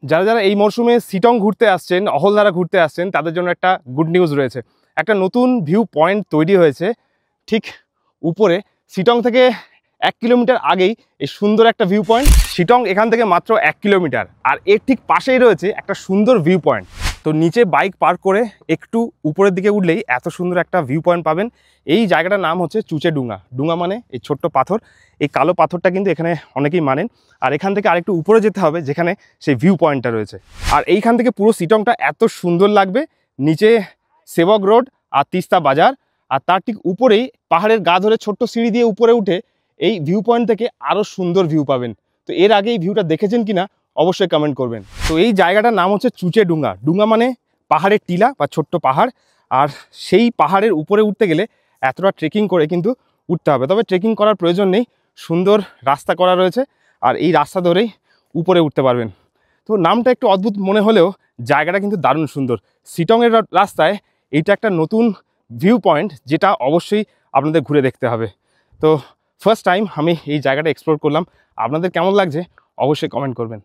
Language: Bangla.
যারা যারা এই মরশুমে শিটং ঘুরতে আসছেন, অহলধারা ঘুরতে আসছেন, তাদের জন্য একটা গুড নিউজ রয়েছে। একটা নতুন ভিউ পয়েন্ট তৈরি হয়েছে ঠিক উপরে। শিটং থেকে 1 কিলোমিটার আগেই এই সুন্দর একটা ভিউ পয়েন্ট। শিটং এখান থেকে মাত্র 1 কিলোমিটার, আর এর ঠিক পাশেই রয়েছে একটা সুন্দর ভিউ পয়েন্ট। তো নিচে বাইক পার্ক করে একটু উপরের দিকে উঠলেই এত সুন্দর একটা ভিউ পয়েন্ট পাবেন। এই জায়গাটার নাম হচ্ছে চুচে ডুঙ্গা। ডুঙ্গা মানে এই ছোট্ট পাথর, এই কালো পাথরটা কিন্তু এখানে অনেকেই মানেন। আর এখান থেকে আরেকটু উপরে যেতে হবে যেখানে সেই ভিউ পয়েন্টটা রয়েছে। আর এইখান থেকে পুরো শিটংটা এত সুন্দর লাগবে। নিচে সেবক রোড আর তিস্তা বাজার, আর তার ঠিক উপরেই পাহাড়ের গা ধরে ছোট্ট সিঁড়ি দিয়ে উপরে উঠে এই ভিউ পয়েন্ট থেকে আরও সুন্দর ভিউ পাবেন। তো এর আগে এই ভিউটা দেখেছেন কিনা অবশ্যই কমেন্ট করবেন। তো এই জায়গাটার নাম হচ্ছে চুচে ডুঙ্গা। ডুঙ্গা মানে পাহাড়ের টিলা বা ছোট্ট পাহাড়। আর সেই পাহাড়ের উপরে উঠতে গেলে এতটা ট্রেকিং করে কিন্তু উঠতে হবে। তবে ট্রেকিং করার প্রয়োজন নেই, সুন্দর রাস্তা করা রয়েছে, আর এই রাস্তা ধরেই উপরে উঠতে পারবেন। তো নামটা একটু অদ্ভুত মনে হলেও জায়গাটা কিন্তু দারুণ সুন্দর। শিটংয়ের রাস্তায় এইটা একটা নতুন ভিউ পয়েন্ট, যেটা অবশ্যই আপনাদের ঘুরে দেখতে হবে। তো ফার্স্ট টাইম আমি এই জায়গাটা এক্সপ্লোর করলাম। আপনাদের কেমন লাগছে অবশ্যই কমেন্ট করবেন।